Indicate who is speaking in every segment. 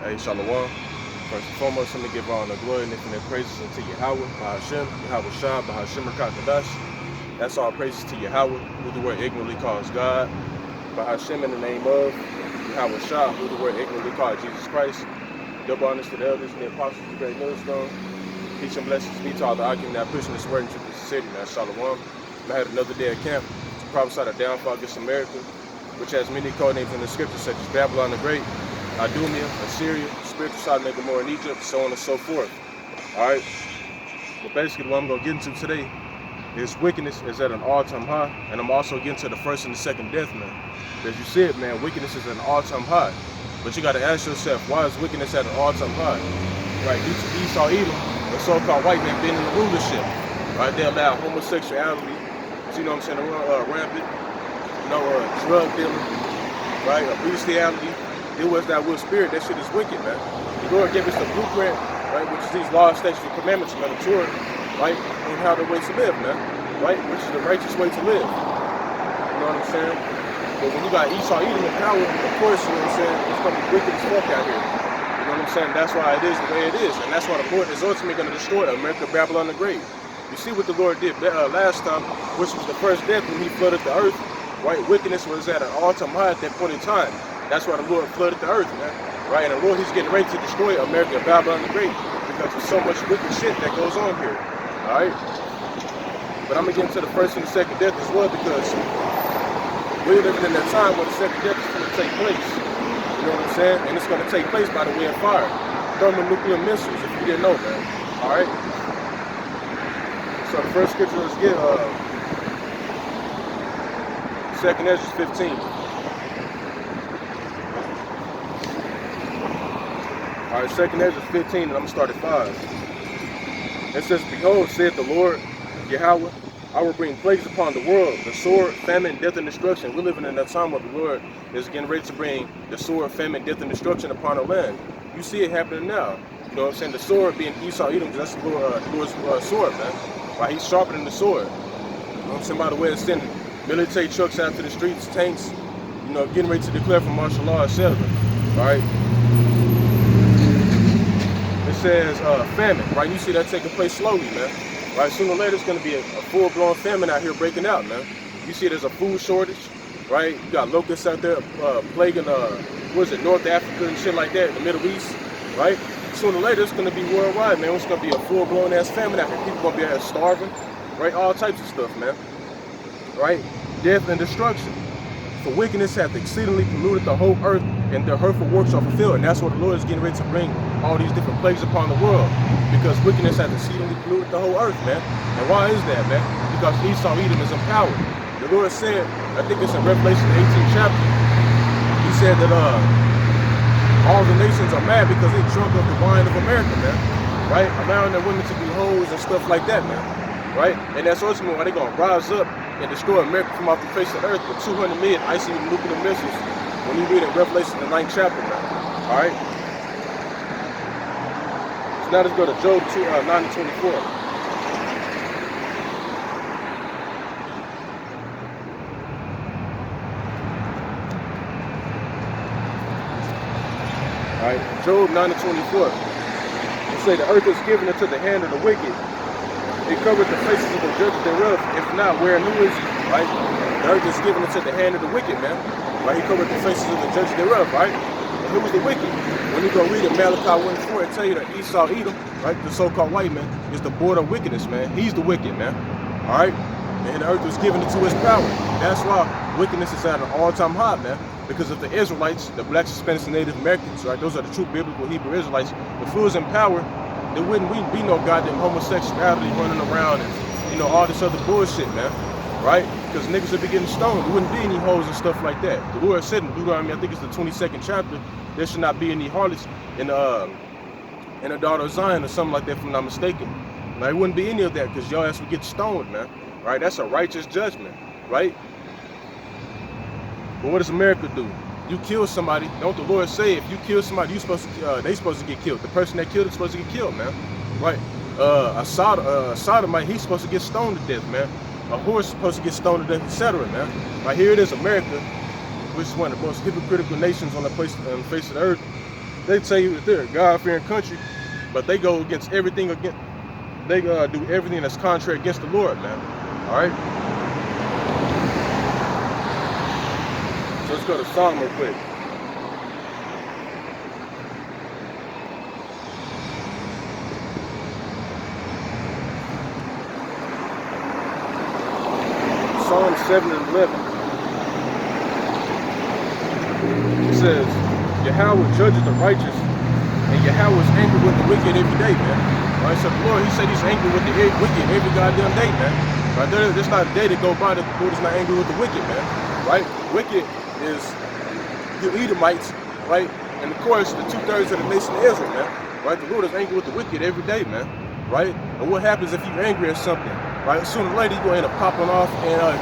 Speaker 1: Hey, Shalom. First and foremost, let me give all the glory and infinite praises unto Yahweh, Bahashem, Yahweh Shah, Bahashem Rakakadash. That's all praises to Yahweh, who the word ignorantly calls God. Bahashem in the name of Yahweh Shah, who the word ignorantly calls Jesus Christ. Double honors to the elders and the apostles of the great millstone. Peace and blessings be to all the argument that pushing this word into the city. Now, Shalom. I had another day at camp to prophesy the downfall against America, which has many code names in the scriptures such as Babylon the Great, Idumea, Assyria, spiritual Sodom and Gomorrah in Egypt, so on and so forth. Alright? But basically what I'm going to get into today is wickedness is at an all-time high, and I'm also getting to the first and the second death, man. As you said, man, wickedness is at an all-time high. But you got to ask yourself, why is wickedness at an all-time high? Right? Due to Esau, Edom, the so-called white man being in the rulership. Right? They allow homosexuality, you know what I'm saying, rampant, drug dealing, right? Bestiality. It was that will spirit. That shit is wicked, man. The Lord gave us the blueprint, right, which is these laws, statutes, and commandments, man, the Torah, right, on how the way to live, man, right, which is the righteous way to live. You know what I'm saying? But when you got Esau Edom in power, of course, you know what I'm saying, it's going to be wicked as fuck out here. You know what I'm saying? That's why it is the way it is, and that's why the Lord is ultimately going to destroy America, Babylon the Great. You see what the Lord did last time, which was the first death when he flooded the earth, right? Wickedness was at an all-time high at that point in time. That's why the Lord flooded the earth, man. Right? And the Lord, he's getting ready to destroy America, Babylon the Great, because there's so much wicked shit that goes on here. All right? But I'm going to get into the first and the second death as well, because we're living in that time where the second death is going to take place. You know what I'm saying? And it's going to take place by the way of fire. Thermonuclear missiles, if you didn't know, man. All right? So the first scripture, let's get 2nd Ezra 15. All right, 2nd Ezra 15, and I'm going to start at 5. It says, Behold, saith the Lord, Yahweh, I will bring plagues upon the world, the sword, famine, death, and destruction. We're living in a time where the Lord is getting ready to bring the sword, famine, death, and destruction upon our land. You see it happening now. You know what I'm saying? The sword being Esau Edom, that's the Lord's sword, man. Right? He's sharpening the sword. You know what I'm saying? By the way, it's sending military trucks out to the streets, tanks, you know, getting ready to declare for martial law, etc. All right? It says famine, right? You see that taking place slowly, man. Right? Sooner or later, it's going to be a full-blown famine out here breaking out, man. You see there's a food shortage, right? You got locusts out there plaguing, North Africa and shit like that, in the Middle East, right? Sooner or later, it's going to be worldwide, man. It's going to be a full-blown ass famine out here. People going to be out here starving, right? All types of stuff, man. Right? Death and destruction. For wickedness hath exceedingly polluted the whole earth, and their hurtful works are fulfilled. And that's what the Lord is getting ready to bring all these different plagues upon the world. Because wickedness hath exceedingly polluted the whole earth, man. And why is that, man? Because Esau Edom is empowered. The Lord said, I think it's in Revelation 18th chapter, he said that all the nations are mad because they drunk of the wine of America, man. Right? Allowing their women to be hoes and stuff like that, man. Right? And that's ultimately why they're going to rise up and destroy America from off the face of the earth with 200 million icy nuclear missiles when you read in Revelation the 9th chapter, man. All right? So now let's go to Job 9 and 24. All right? Job 9 and 24. It say the earth is given into the hand of the wicked. It covered the faces of the judges thereof. If not, where and who is he? Right? The earth is given into the hand of the wicked, man. Right? He covered the faces of the judges thereof, right? And who was the wicked? When you go read it, Malachi 1:4, it tell you that Esau Edom, right, the so-called white man, is the border of wickedness, man. He's the wicked, man. All right? And the earth was given into his power. That's why wickedness is at an all-time high, man. Because of the Israelites, the blacks, Hispanics, and Native Americans, right? Those are the true biblical Hebrew Israelites. If it was in power, there wouldn't be no goddamn homosexuality running around and, you know, all this other bullshit, man. Right? Because niggas would be getting stoned. There wouldn't be any hoes and stuff like that. The Lord said in Deuteronomy, I think it's the 22nd chapter, there should not be any harlots in the daughter of Zion or something like that, if I'm not mistaken. Now, it wouldn't be any of that because y'all ass would get stoned, man. Right? That's a righteous judgment. Right? But what does America do? You kill somebody, don't the Lord say if you kill somebody, they supposed to get killed. The person that killed is supposed to get killed, man. Right? A sodomite, he's supposed to get stoned to death, man. A whore is supposed to get stoned to death, etc., man. Right here it is, America, which is one of the most hypocritical nations on the face of the earth. They tell you that they're a God-fearing country, but they go against everything against. They do everything that's contrary against the Lord, man. All right. So let's go to Psalm real quick. Psalm 7 and 11. It says, Yahweh judges the righteous, and Yahweh is angry with the wicked every day, man. Right? So the Lord, he said he's angry with the wicked every goddamn day, man. Right? There's not a day to go by that the Lord is not angry with the wicked, man. Right? Wicked is the Edomites, right? And of course, the 2/3 of the nation of Israel, man. Right? The Lord is angry with the wicked every day, man. Right? And what happens if you're angry at something? Right? Sooner or later, you're going to end up popping off and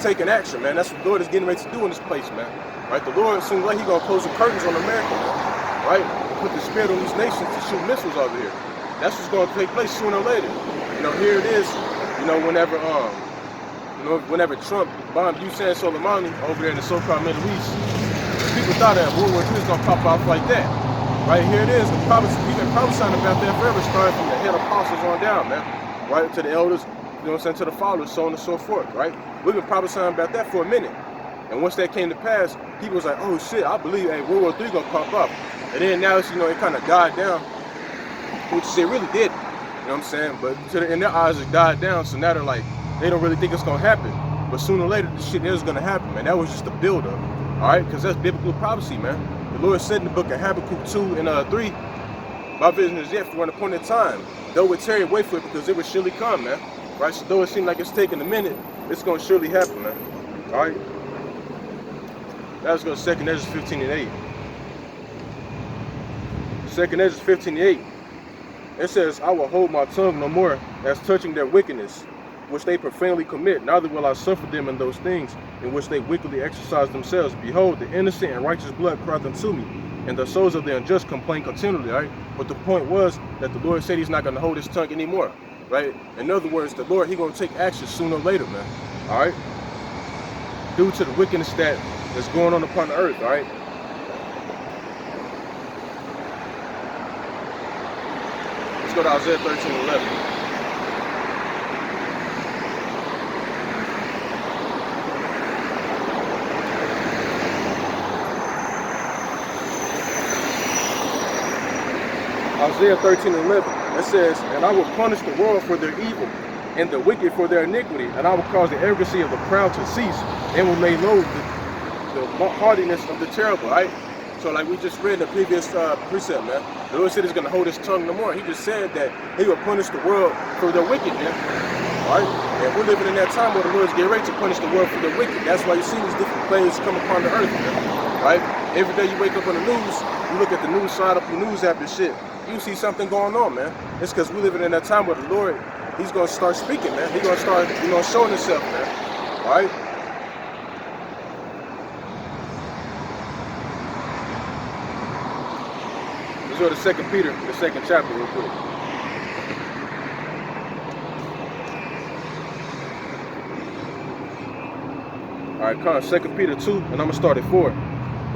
Speaker 1: taking action, man. That's what the Lord is getting ready to do in this place, man. Right? The Lord, sooner or later, he's going to close the curtains on America, man. Right? And put the spirit on these nations to shoot missiles over here. That's what's going to take place sooner or later. You know, here it is. You know, whenever Trump bombed Hussein Soleimani over there in the so-called Middle East, people thought that World War II was going to pop off like that. Right? Here it is. We've been prophesying about that forever, starting from the head apostles on down, man. Right? To the elders, you know what I'm saying, to the followers, so on and so forth, right? We've been prophesying about that for a minute. And once that came to pass, people was like, oh shit, I believe, hey, World War III gonna pop up. And then now it's, you know, it kind of died down, which it really did. You know what I'm saying? But in their eyes, it died down, so now they're like, they don't really think it's gonna happen. But sooner or later, this shit is gonna happen, man. That was just a build-up, all right? Because that's biblical prophecy, man. The Lord said in the book of Habakkuk 2 and 3, my vision is yet for an appointed time. Though it tarry, wait for it, because it will surely come, man. Right? So though it seems like it's taking a minute, it's going to surely happen, man. All right? Now let's go to 2 Ezra 15 and 8. 2 Ezra 15 and 8. It says, I will hold my tongue no more as touching their wickedness, which they profanely commit. Neither will I suffer them in those things in which they wickedly exercise themselves. Behold, the innocent and righteous blood crieth unto me, and the souls of the unjust complain continually, right? But the point was that the Lord said he's not going to hold his tongue anymore, right? In other words, the Lord, he's going to take action sooner or later, man, all right? Due to the wickedness that's going on upon the earth, all right? Let's go to Isaiah 13 and 11. Isaiah 13 and 11, it says, and I will punish the world for their evil, and the wicked for their iniquity, and I will cause the arrogancy of the proud to cease, and will lay low the haughtiness of the terrible, right? So like we just read in the previous precept, man, the Lord said he's going to hold his tongue no more. He just said that he will punish the world for their wickedness, right? And we're living in that time where the Lord's getting ready to punish the world for their wicked. That's why you see these different plagues come upon the earth, man, right? Every day you wake up on the news, you look at the news side up the news app and shit, you see something going on, man. It's because we're living in that time where the Lord, he's going to start speaking, man. He's going to start, you know, showing himself, man. All right? Let's go to 2 Peter, the 2nd chapter, real quick. All right, come, 2 Peter 2, and I'm going to start at 4.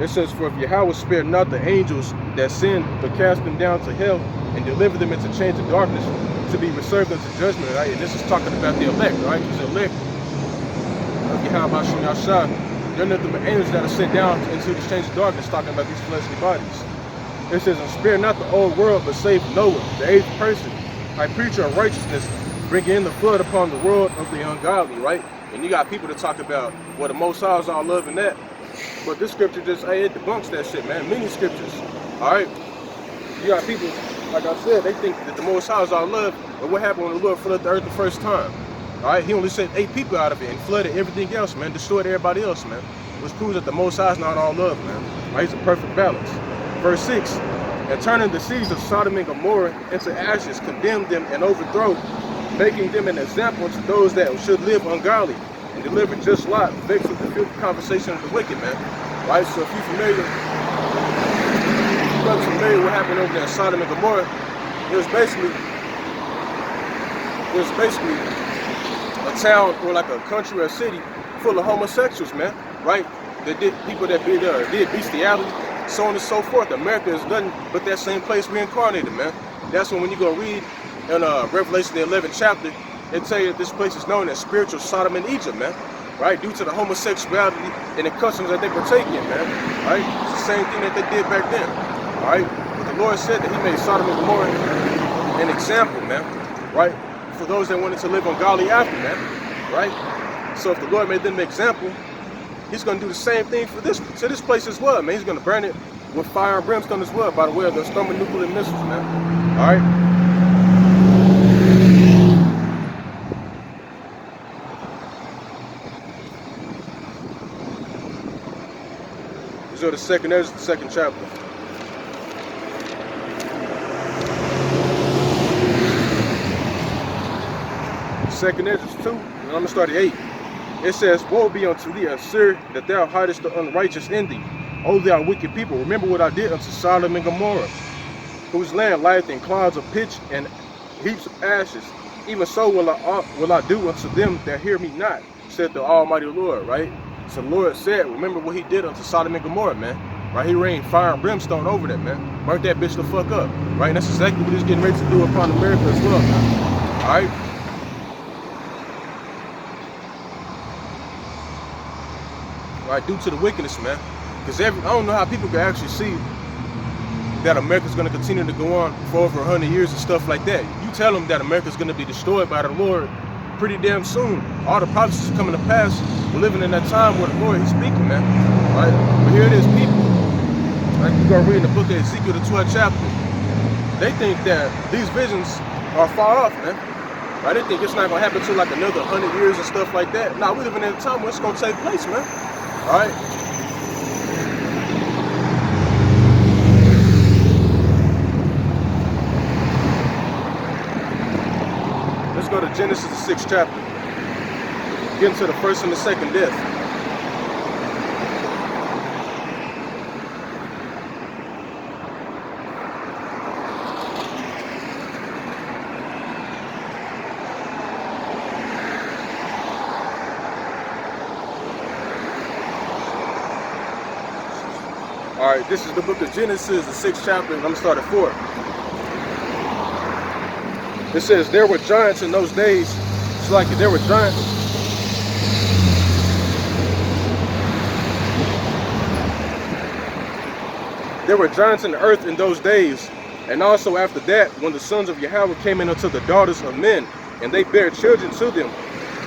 Speaker 1: It says, for if Yahweh spared not the angels that sinned, but cast them down to hell, and delivered them into chains of darkness, to be reserved unto judgment, right? And this is talking about the elect, right? Because the elect of Yahweh Hashem Yahshua, they're nothing but angels that are sent down into the chains of darkness, talking about these fleshly bodies. It says, and spare not the old world, but save Noah, the 8th person, a preacher of righteousness, bringing in the flood upon the world of the ungodly, right? And you got people that talk about, well, the Most High is all love and that. But this scripture just, hey, it debunks that shit, man. Many scriptures, all right? You got people, like I said, they think that the Most High is all love, but what happened when the Lord flooded the earth the first time? All right, he only sent 8 people out of it and flooded everything else, man, destroyed everybody else, man, which proves that the Most High is not all love, man. Right? He's a perfect balance. Verse 6, and turning the cities of Sodom and Gomorrah into ashes, condemned them and overthrow, making them an example to those that should live ungodly, and deliver just Lot, vexed with the filthy conversation of the wicked, man. Right? So if you're familiar with what happened over there in Sodom and Gomorrah, it was basically a town or like a country or a city full of homosexuals, man. Right? That did people that did bestiality, so on and so forth. America is nothing but that same place reincarnated, man. That's when you go read in Revelation the 11th chapter, it tell you that this place is known as spiritual Sodom and Egypt, man. Right? Due to the homosexuality and the customs that they partake in, man. Right? It's the same thing that they did back then. Right? But the Lord said that he made Sodom and Gomorrah an example, man. Right? For those that wanted to live on godly after, man. Right? So if the Lord made them an example, he's going to do the same thing to this place as well, man. He's going to burn it with fire and brimstone as well by the way of the thermonuclear missiles, man. All right? So the second chapter. Second Ezra 2, and I'm going to start at 8. It says, woe be unto thee, Assyria, that thou hidest the unrighteous in thee. O thou wicked people, remember what I did unto Sodom and Gomorrah, whose land lieth in clouds of pitch and heaps of ashes. Even so will I do unto them that hear me not, said the Almighty Lord, right? So the Lord said, remember what he did unto Sodom and Gomorrah, man. Right? He rained fire and brimstone over them, man. Burnt that bitch the fuck up. Right? And that's exactly what he's getting ready to do upon America as well, man. Alright? Right, due to the wickedness, man. Because I don't know how people can actually see that America's going to continue to go on for over 100 years and stuff like that. You tell them that America's going to be destroyed by the Lord pretty damn soon. All the prophecies are coming to pass. We're living in that time where the Lord is speaking, man. Right? But here it is, people. Like you go read in the book of Ezekiel, the 12th chapter. They think that these visions are far off, man. Right? They think it's not going to happen until like another 100 years and stuff like that. Nah, we're living in a time where it's going to take place, man. All right? Let's go to Genesis, the 6th chapter. Get into the first and the second death. All right, this is the book of Genesis, the 6th chapter, and I'm going to start at 4. It says, there were giants in those days. It's like there were giants. There were giants in the earth in those days, and also after that, when the sons of Yahweh came in unto the daughters of men, and they bare children to them,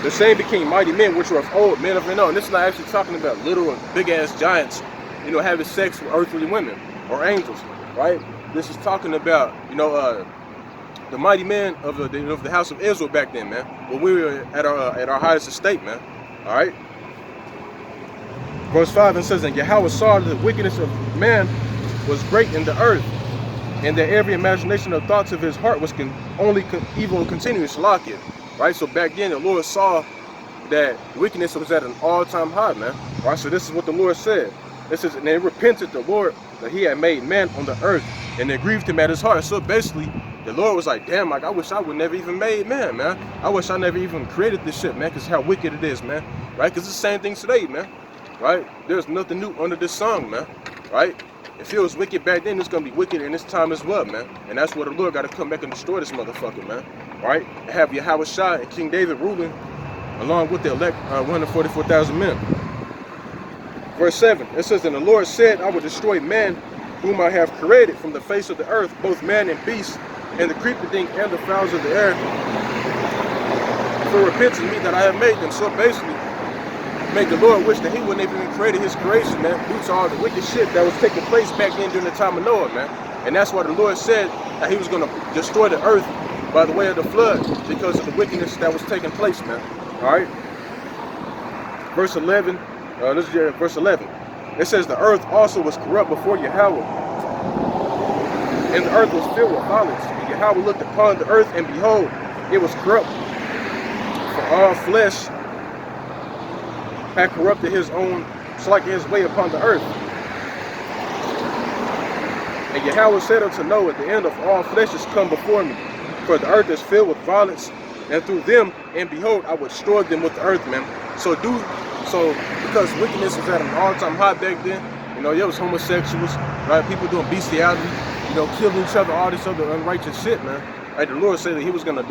Speaker 1: the same became mighty men, which were of old, men of renown. And this is not actually talking about literal big-ass giants, you know, having sex with earthly women or angels, right? This is talking about, you know, the mighty men of the house of Israel back then, man. When we were at our highest estate, man. All right. Verse 5, it says, and Yahweh saw that the wickedness of man was great in the earth, and that every imagination of thoughts of his heart was evil and continuous, like it. Right. So back then, the Lord saw that wickedness was at an all-time high, man. Right. So this is what the Lord said. It says, and they repented the Lord that he had made man on the earth, and it grieved him at his heart. So basically, the Lord was like, damn, like, I wish I would never even made man, man. I wish I never even created this shit, man, because how wicked it is, man. Right? Because it's the same thing today, man. Right? There's nothing new under this sun, man. Right? If it was wicked back then, it's going to be wicked in this time as well, man. And that's where the Lord got to come back and destroy this motherfucker, man. Right? And have Yahweh Shai and King David ruling along with the elect 144,000 men. Verse 7, it says, and the Lord said, I will destroy man whom I have created from the face of the earth, both man and beast, and the creeping thing and the fowls of the air, for repentance me that I have made them. So basically, make the Lord wish that he wouldn't have even created his creation, man, due to all the wicked shit that was taking place back then during the time of Noah, man. And that's why the Lord said that he was going to destroy the earth by the way of the flood, because of the wickedness that was taking place, man. All right? Verse 11. This is verse 11. It says, the earth also was corrupt before Yahweh, and the earth was filled with violence. And Yahweh looked upon the earth, and behold, it was corrupt, for all flesh had corrupted his own, like his way upon the earth. And Yahweh said unto Noah, the end of all flesh is come before me, for the earth is filled with violence, and through them, and behold, I will destroy them with the earth, man. So because wickedness was at an all-time high back then, you know, there was homosexuals, right? People doing bestiality, you know, killing each other, all this other unrighteous shit, man. Right? The Lord said that He was gonna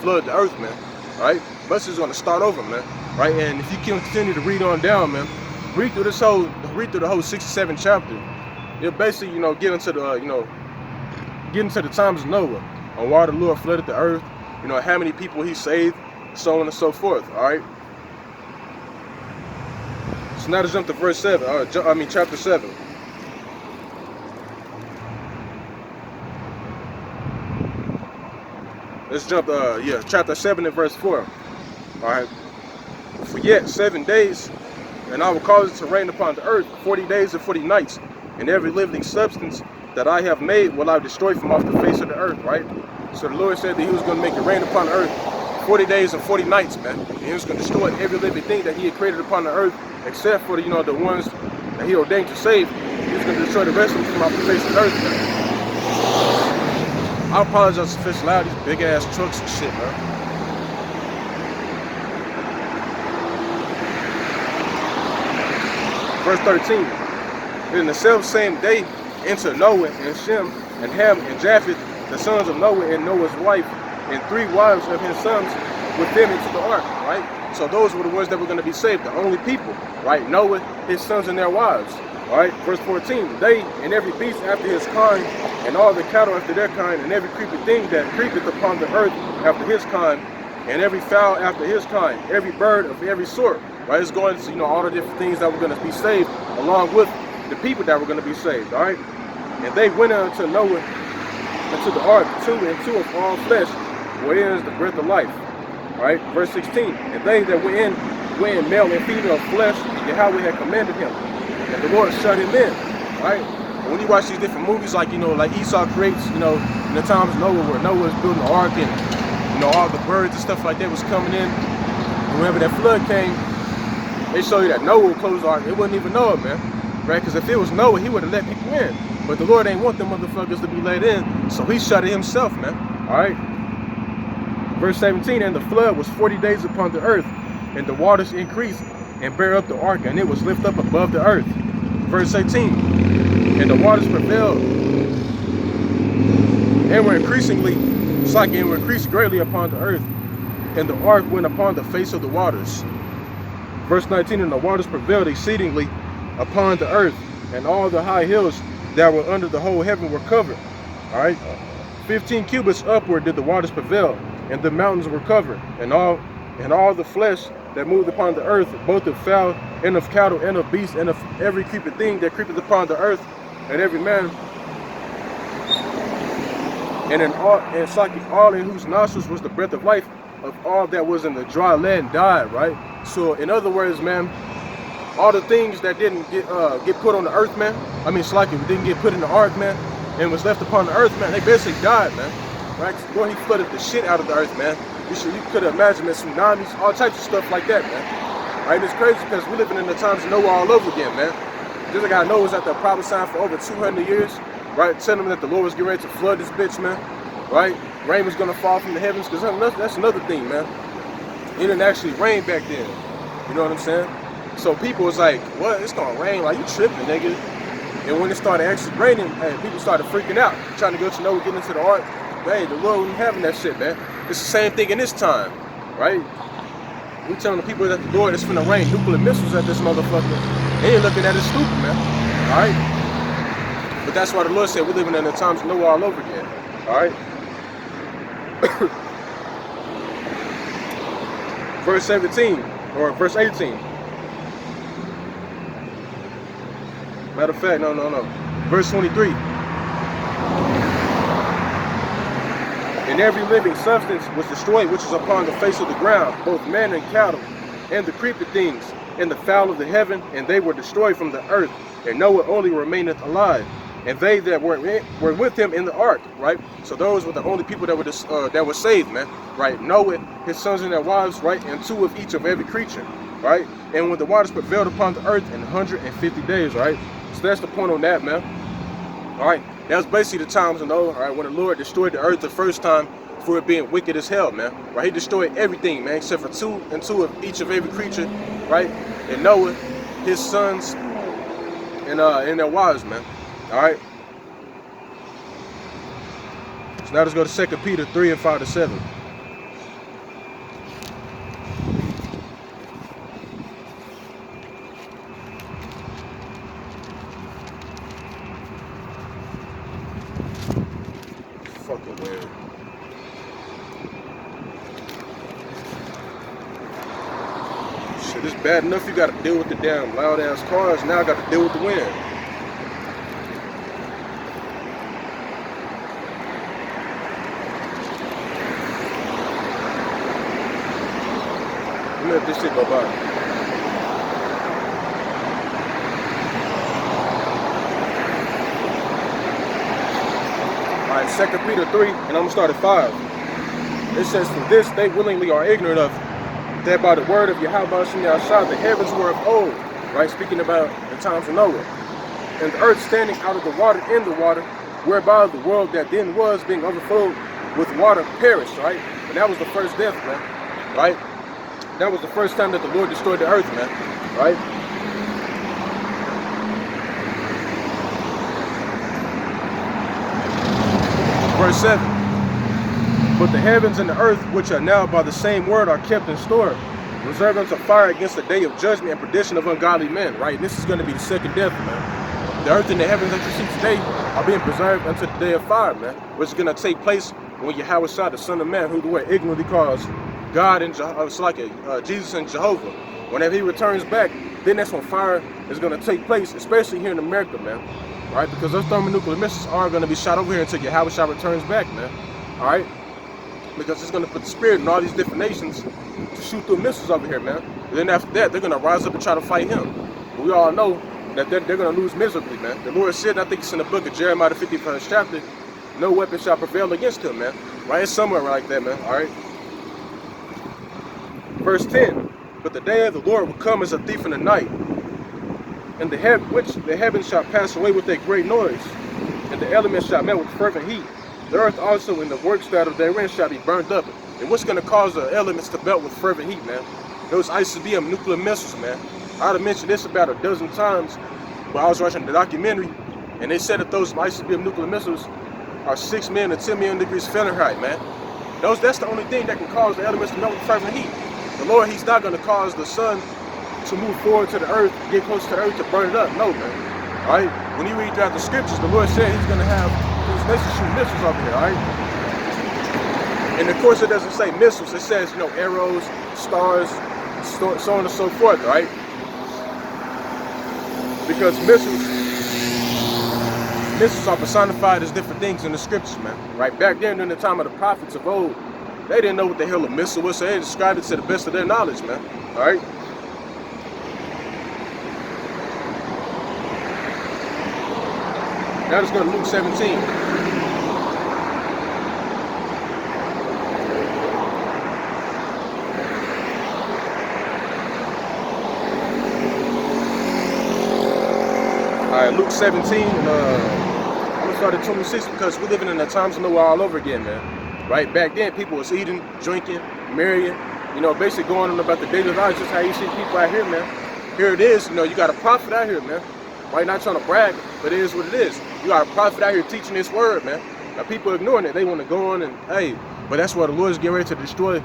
Speaker 1: flood the earth, man. Right? But it's gonna start over, man. Right? And if you continue to read on down, man, read through the whole 67 chapter. You'll basically, you know, get into the times of Noah, on why the Lord flooded the earth, you know, how many people He saved, so on and so forth. All right. So now to jump to verse 7. Chapter 7. Let's jump. Chapter 7 and verse 4. All right. For yet 7 days, and I will cause it to rain upon the earth 40 days and 40 nights, and every living substance that I have made will I destroy from off the face of the earth. Right. So the Lord said that He was going to make it rain upon the earth 40 days and 40 nights, man. And He was going to destroy every living thing that He had created upon the earth, except for the ones that He ordained to save. He was going to destroy the rest of them from off the face of the earth, man. I apologize if it's loud, these big ass trucks and shit, man. Verse 13. In the self-same day entered Noah and Shem and Ham and Japheth, the sons of Noah, and Noah's wife, and 3 wives of his sons with them into the ark, right? So those were the ones that were going to be saved, the only people, right? Noah, his sons, and their wives, right? Verse 14, they and every beast after his kind, and all the cattle after their kind, and every creeping thing that creepeth upon the earth after his kind, and every fowl after his kind, every bird of every sort, right? It's going to, all the different things that were going to be saved, along with the people that were going to be saved, all right? And they went unto Noah, into the ark, 2 and 2 of all flesh, wherein is the breath of life. Right, verse 16. And they that went in male and female flesh, Yahweh had commanded him, and the Lord shut him in. Right. And when you watch these different movies, like like Esau creates, in the times of Noah, where Noah was building the ark, and all the birds and stuff like that was coming in. And whenever that flood came, they show you that Noah would close the ark. They wouldn't even know it, man. Right? Because if it was Noah, he would have let people in. But the Lord ain't want them motherfuckers to be let in, so He shut it Himself, man. All right. Verse 17, and the flood was 40 days upon the earth, and the waters increased and bare up the ark, and it was lifted up above the earth. Verse 18, and the waters prevailed and were increased greatly upon the earth, and the ark went upon the face of the waters. Verse 19, and the waters prevailed exceedingly upon the earth, and all the high hills that were under the whole heaven were covered. All right, 15 cubits upward did the waters prevail, and the mountains were covered, and all the flesh that moved upon the earth, both of fowl and of cattle and of beasts and of every creeping thing that creepeth upon the earth, and every man, and all in whose nostrils was the breath of life, of all that was in the dry land died. Right. So in other words, man, all the things that didn't get put on the earth, man. Didn't get put in the ark, man, and was left upon the earth, man. They basically died, man. Right? Boy, He flooded the shit out of the earth, man. You could imagine, man, tsunamis, all types of stuff like that, man. Right? It's crazy because we're living in the times of Noah all over again, man. Just like I know was at the prophesying for over 200 years, right? Telling them that the Lord was getting ready to flood this bitch, man. Right? Rain was gonna fall from the heavens, because that's another thing, man. It didn't actually rain back then. You know what I'm saying? So people was like, what? It's gonna rain? Like, you tripping, nigga. And when it started actually raining, people started freaking out, trying to go to Noah, get into the ark. Hey, the Lord wasn't having that shit, man. It's the same thing in this time, right? We telling the people that the Lord is finna rain nuclear missiles at this motherfucker. They ain't looking at it stupid, man. All right? But that's why the Lord said we're living in the times of Noah all over again. All right? Verse 17, or verse 18. Matter of fact, no. Verse 23. And every living substance was destroyed which is upon the face of the ground, both man and cattle, and the creeping things, and the fowl of the heaven, and they were destroyed from the earth, and Noah only remaineth alive, and they that were with him in the ark. Right? So those were the only people that were saved, man. Right? Noah, his sons and their wives, right, and 2 of each of every creature. Right? And when the waters prevailed upon the earth in 150 days, right? So that's the point on that, man. All right, that was basically the times of Noah, all right, when the Lord destroyed the earth the first time for it being wicked as hell, man. Right? He destroyed everything, man, except for 2 and 2 of each of every creature, right? And Noah, his sons, in their wives, man. All right. So now let's go to 2 Peter 3 and 5 to 7. Fucking weird. Shit, it's bad enough you gotta deal with the damn loud ass cars. Now I gotta deal with the wind. Let this shit go by. Alright, 2 Peter 3, and I'm gonna start at 5. It says, "For this they willingly are ignorant of, that by the word of Yahweh Shah the heavens were of old," right? Speaking about the times of Noah, "and the earth standing out of the water in the water, whereby the world that then was being overflowed with water perished," right? And that was the first death, man, right? That was the first time that the Lord destroyed the earth, man, right? Verse 7. "But the heavens and the earth, which are now by the same word, are kept in store, reserved unto fire against the day of judgment and perdition of ungodly men," right? And this is going to be the second death, man. The earth and the heavens that you see today are being preserved unto the day of fire, man, which is going to take place when Yahweh Shah, the Son of Man, who the word ignorantly calls God and Jesus and Jehovah, whenever he returns back, then that's when fire is going to take place, especially here in America, man, right? Because those thermonuclear missiles are going to be shot over here until Yahweh Shah returns back, man, all right? Because it's going to put the spirit in all these different nations to shoot through missiles over here, man. And then after that, they're going to rise up and try to fight him. But we all know that they're going to lose miserably, man. The Lord said, I think it's in the book of Jeremiah, the 51st chapter, "No weapon shall prevail against him," man. Right? It's somewhere like that, man. All right. Verse 10. "But the day of the Lord will come as a thief in the night, and the heavens shall pass away with a great noise, and the elements shall melt with fervent heat. The earth also and the works that are therein shall be burned up." And what's going to cause the elements to melt with fervent heat, man? Those ICBM nuclear missiles, man. I would have mentioned this about a dozen times when I was watching the documentary, and they said that those ICBM nuclear missiles are 6 million to 10 million degrees Fahrenheit, man. That's the only thing that can cause the elements to melt with fervent heat. The Lord, he's not going to cause the sun to move forward to the earth, get close to the earth to burn it up. No, man. All right? When you read throughout the scriptures, the Lord said he's going to have his nations shoot missiles over here, all right? And of course, it doesn't say missiles. It says, arrows, stars, so on and so forth, all right? Because missiles are personified as different things in the scriptures, man. Right? Back then, during the time of the prophets of old, they didn't know what the hell a missile was, so they described it to the best of their knowledge, man. All right? Now let's go to Luke 17. All right, Luke 17, and I'm gonna start at 26 because we're living in the times of Noah all over again, man. Right? Back then, people was eating, drinking, marrying, basically going on about the daily lives, just how you see people out here, man. Here it is, you got a prophet out here, man. Right? Not trying to brag, but it is what it is. You got a prophet out here teaching this word, man. Now people ignoring it. They want to go on and, hey, but that's why the Lord is getting ready to destroy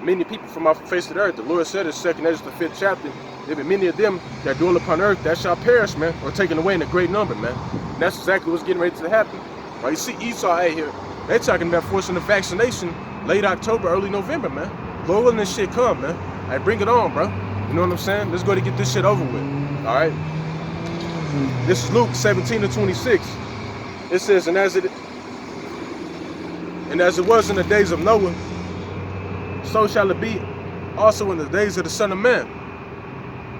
Speaker 1: many people from off the face of the earth. The Lord said in 2nd Ezra, the 5th chapter, there be many of them that dwell upon earth that shall perish, man, or taken away in a great number, man. And that's exactly what's getting ready to happen. Right? You see Esau out here, they're talking about forcing the vaccination late October, early November, man. Lord, when this shit come, man. Hey, bring it on, bro. You know what I'm saying? Let's go to get this shit over with. All right? This is Luke 17 to 26. It says, and as it was in the days of Noah, so shall it be also in the days of the Son of Man.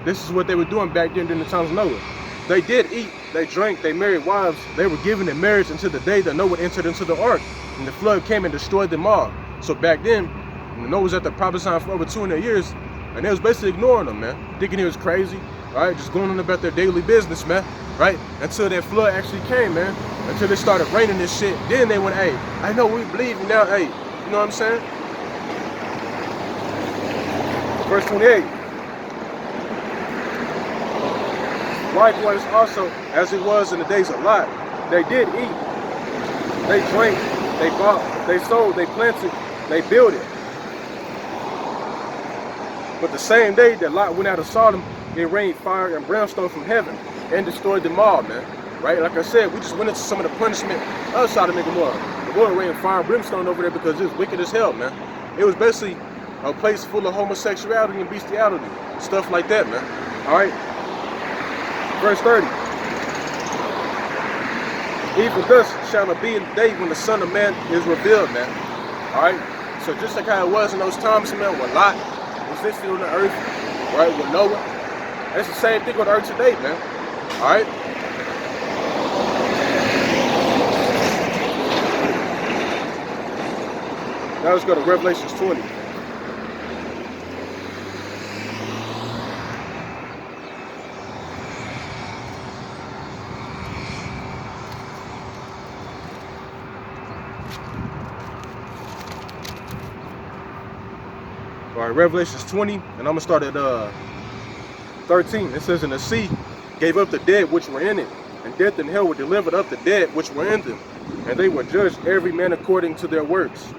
Speaker 1: This is what they were doing back then during the times of Noah. They did eat, they drank, they married wives, they were given in marriage until the day that Noah entered into the ark, and the flood came and destroyed them all. So back then, Noah was at the prophesying for over 200 years, and they was basically ignoring them, man. Thinking he was crazy, right? Just going on about their daily business, man, right? Until that flood actually came, man. Until it started raining this shit. Then they went, hey, I know we believe you now, hey, you know what I'm saying? Verse 28. Likewise also, as it was in the days of Lot, they did eat, they drank, they bought, they sold, they planted, they built it. But the same day that Lot went out of Sodom, it rained fire and brimstone from heaven and destroyed them all, man. Right? Like I said, we just went into some of the punishment of Sodom and Gomorrah. The Lord rained fire and brimstone over there because it's wicked as hell, man. It was basically a place full of homosexuality and bestiality, stuff like that, man. All right? Verse 30. Even thus shall it be in the day when the Son of Man is revealed, man. All right? So just like how it was in those times, man, when Lot was existing on the earth, right, with Noah, that's the same thing on the earth today, man. All right? Now let's go to Revelations 20. All right, Revelations 20, and I'm gonna start at 13. It says, "And the sea gave up the dead which were in it, and death and hell were delivered up the dead which were in them, and they were judged every man according to their works.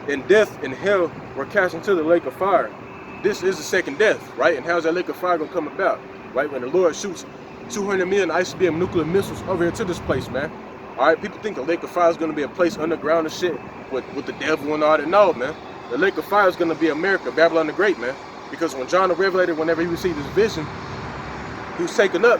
Speaker 1: And death and hell were cast into the lake of fire." This is the second death, right? And how's that lake of fire gonna come about? Right, when the Lord shoots 200 million ICBM nuclear missiles over here to this place, man. All right, people think the lake of fire is gonna be a place underground and shit with the devil and all that. No, man. The lake of fire is gonna be America, Babylon the Great, man. Because when John the Revelator, whenever he received his vision, he was taken up,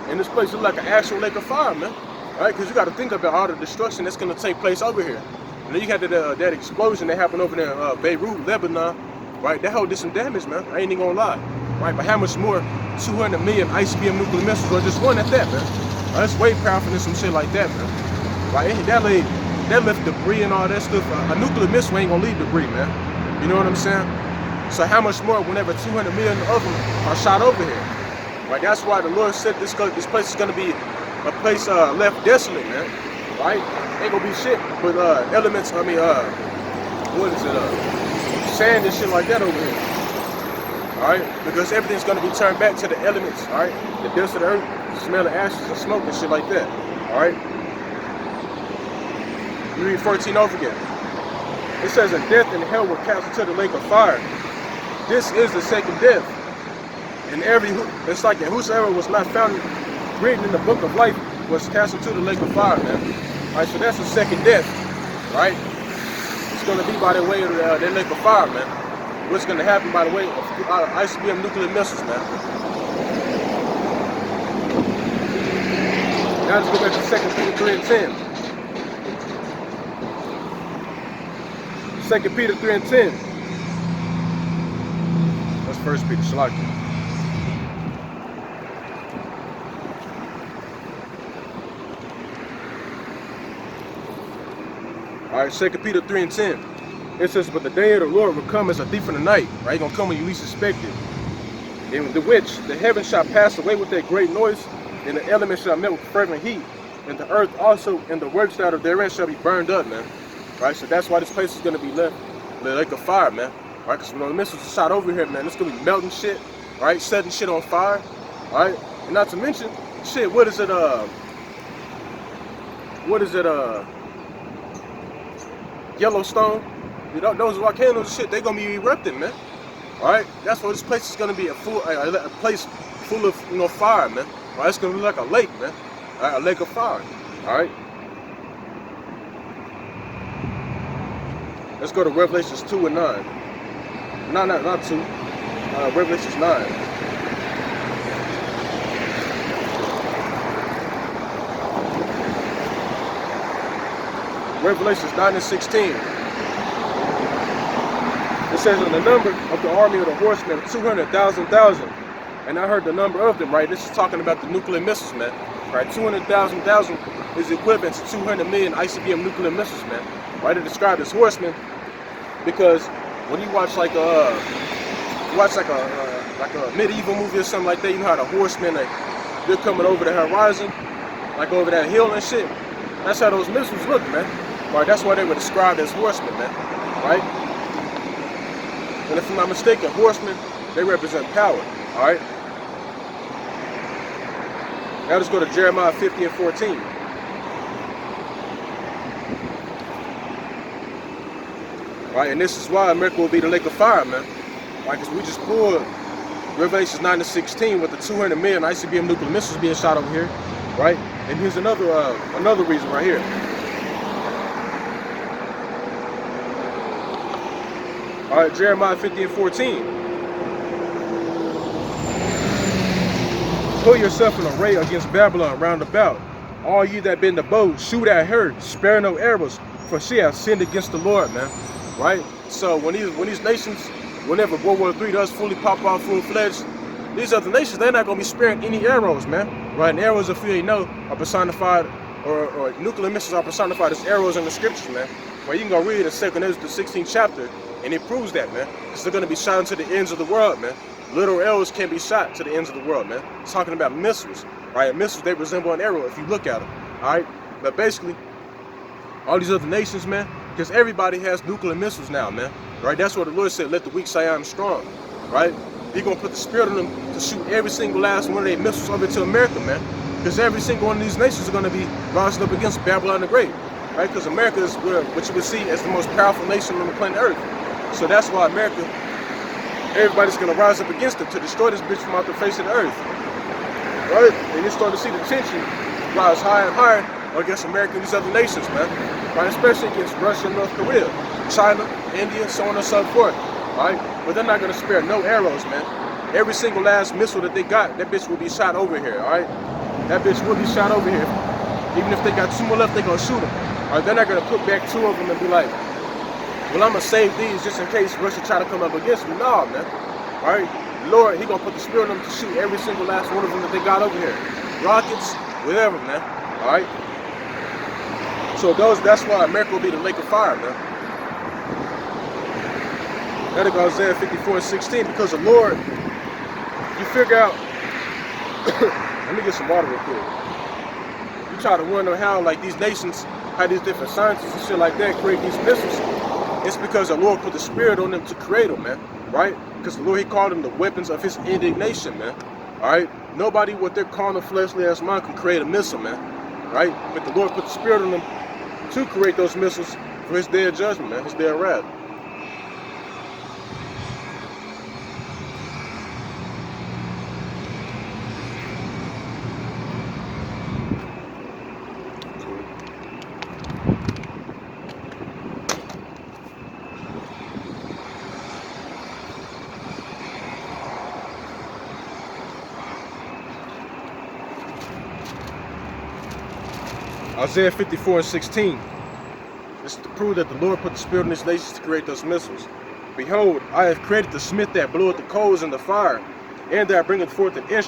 Speaker 1: and this place looked like an actual lake of fire, man. All right, because you got to think about all the destruction that's gonna take place over here. And then you had that explosion that happened over there in Beirut, Lebanon, right? That whole did some damage, man. I ain't even gonna lie, right? But how much more 200 million ICBM nuclear missiles, or just one at that, man? That's way powerful than some shit like that, man. Right? That left debris and all that stuff. A nuclear missile ain't gonna leave debris, man. You know what I'm saying? So how much more whenever 200 million of them are shot over here? Right? That's why the Lord said this place is gonna be a place left desolate, man. Right? Ain't gonna be shit but elements. I mean, what is it? Sand and shit like that over here. All right? Because everything's gonna be turned back to the elements. All right? The dust of the earth, the smell of ashes and smoke and shit like that. All right? Let me read 14 over again. It says, "And death and hell were cast into the lake of fire. This is the second death. And it's like, and whosoever was not found written in the book of life was cast into the lake of fire, man." All right, so that's the second death, right? It's going to be by the way of that lake of fire, man. What's going to happen by the way of ICBM nuclear missiles, man. Now let's go back to 2 Peter 3 and 10. 2 Peter 3 and 10. That's 1 Peter, Shalaki. All right, 2 Peter 3 and 10. It says, "But the day of the Lord will come as a thief in the night." Right? It's going to come when you least expect it. "In the which the heavens shall pass away with a great noise, and the elements shall melt with fervent heat, and the earth also and the works that are therein shall be burned up," man. Right? So that's why this place is going to be left the lake of fire, man. Right? Because when the missiles are shot over here, man, it's going to be melting shit, right? Setting shit on fire, all right? And not to mention, shit, what is it, Yellowstone? You know, those volcanoes and shit, they're going to be erupting, man. All right? That's why this place is going to be a place full of, you know, fire, man. All right? It's going to be like a lake, man. All right? A lake of fire, all right? Let's go to Revelations 2 and 9. Not 2. Revelations 9. Revelations 9 and 16. It says, "In the number of the army of the horsemen, 200,000,000. And I heard the number of them," right? This is talking about the nuclear missiles, man. Right? 200,000 is equivalent to 200 million ICBM nuclear missiles, man. Right? They're described as horsemen because when you watch like a medieval movie or something like that, you know how the horsemen, they're coming over the horizon, like over that hill and shit. That's how those missiles look, man. Right? That's why they were described as horsemen, man. Right? And if I'm not mistaken, horsemen, they represent power. All right? Now let's go to Jeremiah 50 and 14. Right, and this is why America will be the lake of fire, man. Right, because we just pulled Revelation 9 and 16 with the 200 million ICBM nuclear missiles being shot over here, right? And here's another reason right here. All right, Jeremiah 50 and 14. Put yourself in array against Babylon round about. All you that bend the bow, shoot at her, spare no arrows, for she has sinned against the Lord, man. Right? So when these nations, whenever World War III does fully pop off full-fledged, these other nations, they're not going to be sparing any arrows, man. Right? And arrows, if you ain't know, are personified, or nuclear missiles are personified as arrows in the scriptures, man. Where you can go read in 2 Ezra, the 16th chapter, and it proves that, man. Because they're going to be shot into the ends of the world, man. Literal arrows can be shot to the ends of the world, man. It's talking about missiles, right? Missiles, they resemble an arrow if you look at them, all right? But basically, all these other nations, man, because everybody has nuclear missiles now, man, right? That's what the Lord said, let the weak say I'm strong, right? He's going to put the spirit on them to shoot every single last one of their missiles over to America, man. Because every single one of these nations are going to be rising up against Babylon the Great, right? Because America is what you would see as the most powerful nation on the planet Earth. So that's why America, everybody's going to rise up against them to destroy this bitch from out the face of the earth, right? And you're starting to see the tension rise higher and higher against America and these other nations, man, right? Especially against Russia, North Korea, China, India, so on and so forth, right? But they're not going to spare no arrows, man. Every single last missile that they got, that bitch will be shot over here, all right? That bitch will be shot over here. Even if they got 2 more left, they're going to shoot them, all right? They're not going to put back 2 of them and be like, well, I'm going to save these just in case Russia try to come up against me. No, man. All right? Lord, he going to put the spirit on them to shoot every single last one of them that they got over here. Rockets, whatever, man. All right? So that's why America will be the lake of fire, man. That'll go Isaiah 54 and 16, because the Lord, you figure out, let me get some water real quick. You try to wonder how, like, these nations, how these different scientists and shit like that create these missiles. It's because the Lord put the spirit on them to create them, man, right? Because the Lord, he called them the weapons of his indignation, man, all right? Nobody with their carnal, fleshly ass mind can create a missile, man, right? But the Lord put the spirit on them to create those missiles for his day of judgment, man, his day of wrath. Isaiah 54 and 16. This is to prove that the Lord put the spirit in these nations to create those missiles. Behold, I have created the smith that bloweth the coals in the fire, and that bringeth forth an instrument.